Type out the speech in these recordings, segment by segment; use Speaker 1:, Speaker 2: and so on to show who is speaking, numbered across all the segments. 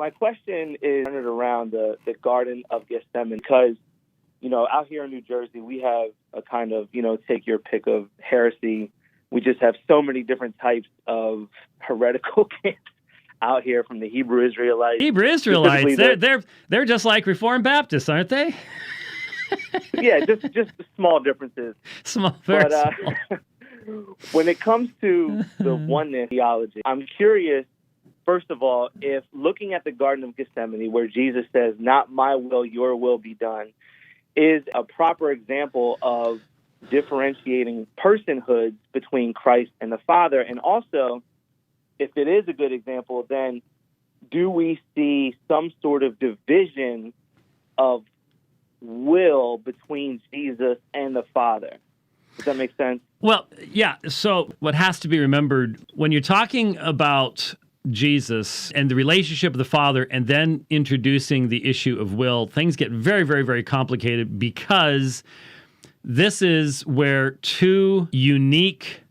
Speaker 1: my question is centered around the Garden of Gethsemane because, out here in New Jersey, we have a kind of, take your pick of heresy. We just have so many different types of heretical camps out here, from the Hebrew Israelites.
Speaker 2: Hebrew Israelites, they're just like Reformed Baptists, aren't they?
Speaker 1: Yeah, just small differences.
Speaker 2: Very small.
Speaker 1: When it comes to the oneness theology, I'm curious, first of all, if looking at the Garden of Gethsemane, where Jesus says, "Not my will, your will be done," is a proper example of differentiating personhoods between Christ and the Father. And also, if it is a good example, then do we see some sort of division of will between Jesus and the Father? Does that make sense?
Speaker 2: Well, yeah. So what has to be remembered when you're talking about Jesus and the relationship of the Father and then introducing the issue of will, things get very, very, very complicated because this is where two unique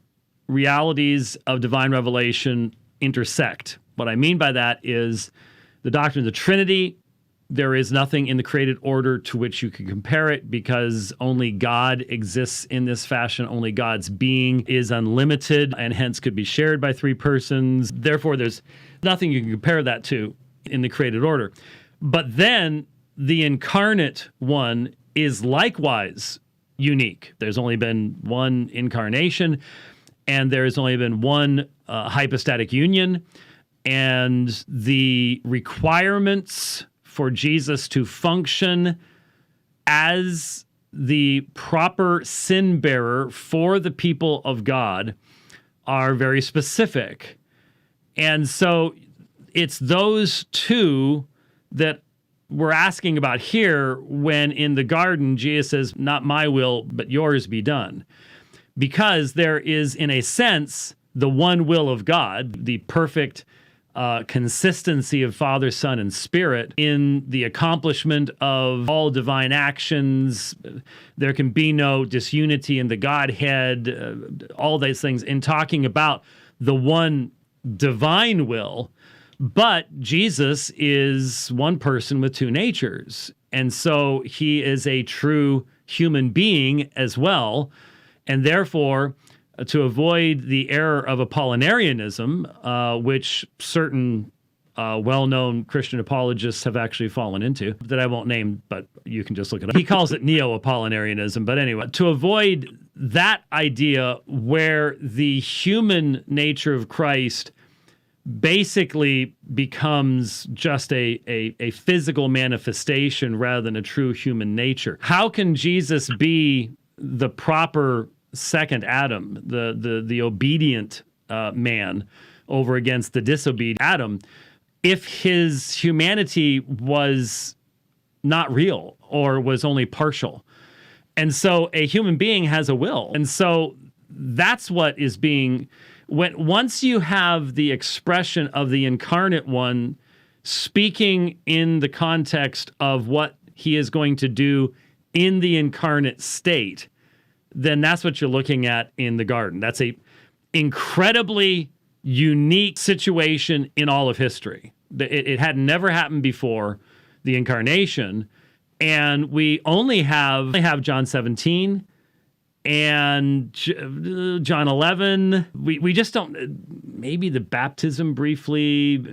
Speaker 2: realities of divine revelation intersect. What I mean by that is the doctrine of the Trinity. There is nothing in the created order to which you can compare it because only God exists in this fashion. Only God's being is unlimited and hence could be shared by three persons. Therefore, there's nothing you can compare that to in the created order. But then the incarnate one is likewise unique. There's only been one incarnation and there's only been one hypostatic union. And the requirements for Jesus to function as the proper sin bearer for the people of God are very specific. And so it's those two that we're asking about here when in the garden, Jesus says, "Not my will, but yours be done." Because there is, in a sense, the one will of God, the perfect consistency of Father, Son, and Spirit in the accomplishment of all divine actions. There can be no disunity in the Godhead, all those things in talking about the one divine will. But Jesus is one person with two natures. And so he is a true human being as well. And therefore, to avoid the error of Apollinarianism, which certain well-known Christian apologists have actually fallen into, that I won't name, but you can just look it up. He calls it Neo-Apollinarianism. But anyway, to avoid that idea where the human nature of Christ basically becomes just a physical manifestation rather than a true human nature. How can Jesus be the proper second Adam, the obedient man over against the disobedient Adam, if his humanity was not real or was only partial? And so a human being has a will. And so that's what is being, once you have the expression of the incarnate one speaking in the context of what he is going to do in the incarnate state, then that's what you're looking at in the garden. That's a incredibly unique situation in all of history. It had never happened before, the incarnation, and we only have John 17 and John 11. We just don't, maybe the baptism briefly,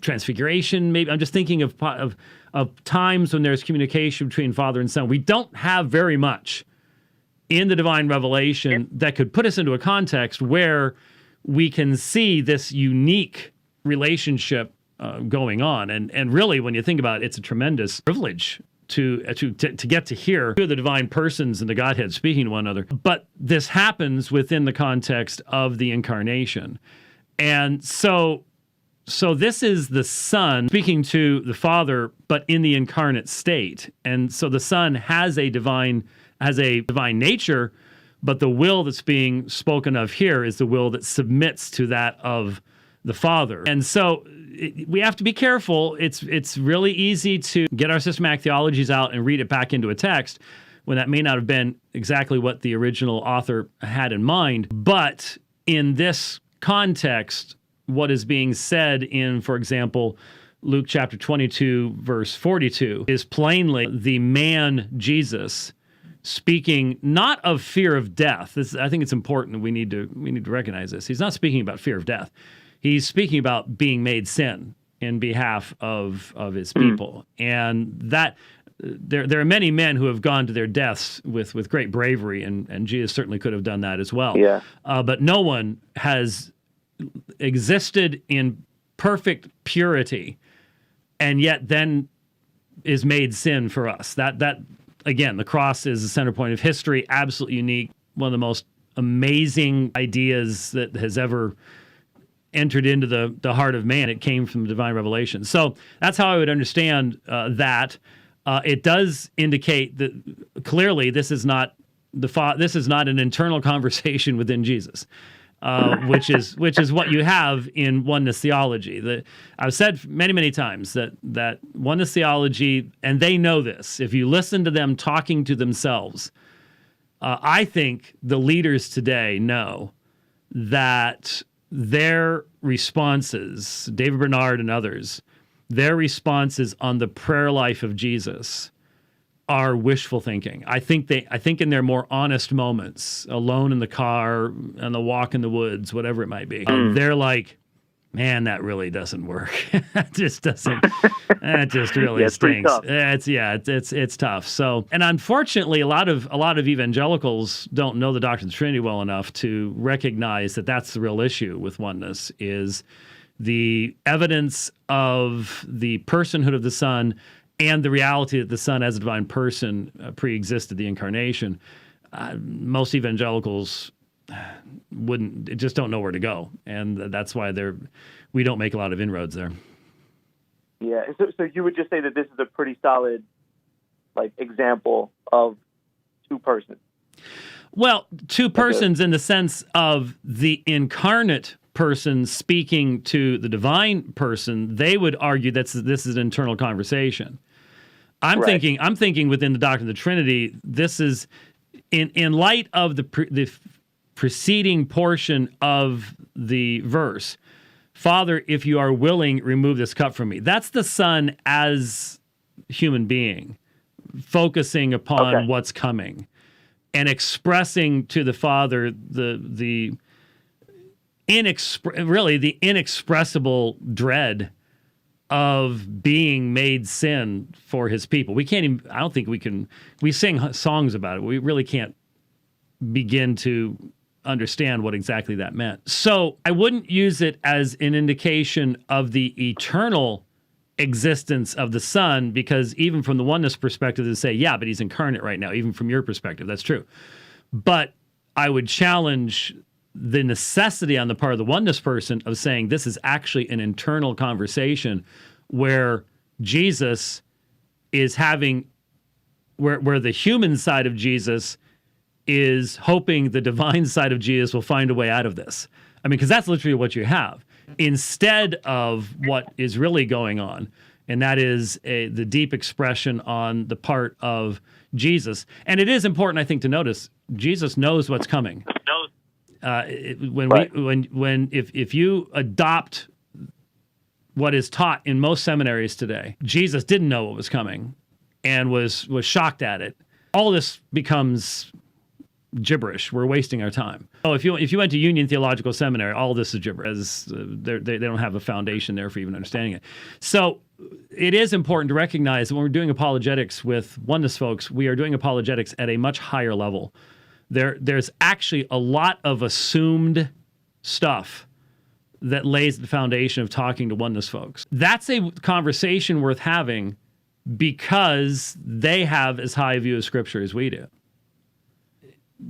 Speaker 2: transfiguration, maybe. I'm just thinking of times when there's communication between Father and Son. We don't have very much in the divine revelation that could put us into a context where we can see this unique relationship going on. And really, when you think about it, it's a tremendous privilege to get to hear two of the divine persons in the Godhead speaking to one another. But this happens within the context of the incarnation. And so this is the Son speaking to the Father, but in the incarnate state. And so the Son has a divine nature, but the will that's being spoken of here is the will that submits to that of the Father. And so we have to be careful. It's really easy to get our systematic theologies out and read it back into a text when that may not have been exactly what the original author had in mind. But in this context, what is being said in, for example, Luke chapter 22, verse 42, is plainly the man Jesus speaking not of fear of death. I think it's important. We need to recognize this. He's not speaking about fear of death. He's speaking about being made sin in behalf of his people. And that there are many men who have gone to their deaths with great bravery, and Jesus certainly could have done that as well.
Speaker 1: Yeah.
Speaker 2: But no one has existed in perfect purity and yet then is made sin for us. That again, the cross is the center point of history, absolutely unique, one of the most amazing ideas that has ever entered into the heart of man. It came from divine revelation. So that's how I would understand that. It does indicate that clearly this is not an internal conversation within Jesus. Which is what you have in oneness theology. I've said many, many times that oneness theology, and they know this, if you listen to them talking to themselves, I think the leaders today know that their responses, David Bernard and others, their responses on the prayer life of Jesus are wishful thinking. I think in their more honest moments, alone in the car, on the walk in the woods, whatever it might be, they're like, man, that really doesn't work. That just doesn't. That just really stinks. It's tough. So, and unfortunately, a lot of evangelicals don't know the doctrine of the Trinity well enough to recognize that that's the real issue with oneness, is the evidence of the personhood of the Son and the reality that the Son as a divine person pre-existed the incarnation. Most evangelicals just don't know where to go, and that's why we don't make a lot of inroads there.
Speaker 1: Yeah, so you would just say that this is a pretty solid, example of two persons.
Speaker 2: Well, two persons in the sense of the incarnate person speaking to the divine person. They would argue that this is an internal conversation. I'm thinking within the doctrine of the Trinity, this is in light of the preceding portion of the verse. Father, if you are willing, remove this cup from me. That's the Son as human being, focusing upon what's coming and expressing to the Father the inexpressible dread of being made sin for his people. We can't even, I don't think we can, we sing songs about it. We really can't begin to understand what exactly that meant. So I wouldn't use it as an indication of the eternal existence of the Son, because even from the oneness perspective, they say, yeah, but he's incarnate right now. Even from your perspective, that's true. But I would challenge the necessity on the part of the oneness person of saying this is actually an internal conversation where Jesus is having, where the human side of Jesus is hoping the divine side of Jesus will find a way out of this. I mean, because that's literally what you have, instead of what is really going on, and that is the deep expression on the part of Jesus. And it is important, I think, to notice Jesus knows what's coming. If you adopt what is taught in most seminaries today, Jesus didn't know what was coming and was shocked at it. All this becomes gibberish. We're wasting our time. Oh, if you went to Union Theological Seminary, all this is gibberish, as they don't have a foundation there for even understanding it. So it is important to recognize that when we're doing apologetics with oneness folks, we are doing apologetics at a much higher level. There's actually a lot of assumed stuff that lays the foundation of talking to oneness folks. That's a conversation worth having because they have as high a view of Scripture as we do.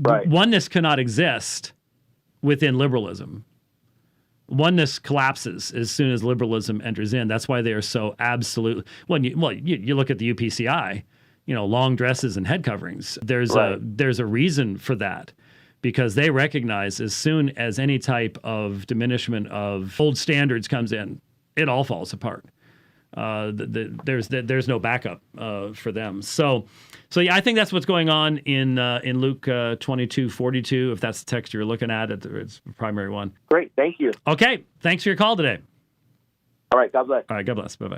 Speaker 1: Right.
Speaker 2: Oneness cannot exist within liberalism. Oneness collapses as soon as liberalism enters in. That's why they are so absolute. You look at the UPCI, long dresses and head coverings. There's a reason for that, because they recognize as soon as any type of diminishment of old standards comes in, it all falls apart. there's no backup for them. So yeah, I think that's what's going on in Luke 22:42. If that's the text you're looking at, it's the primary one.
Speaker 1: Great, thank you.
Speaker 2: Okay, thanks for your call today.
Speaker 1: All right, God bless.
Speaker 2: All right, God bless. Bye bye.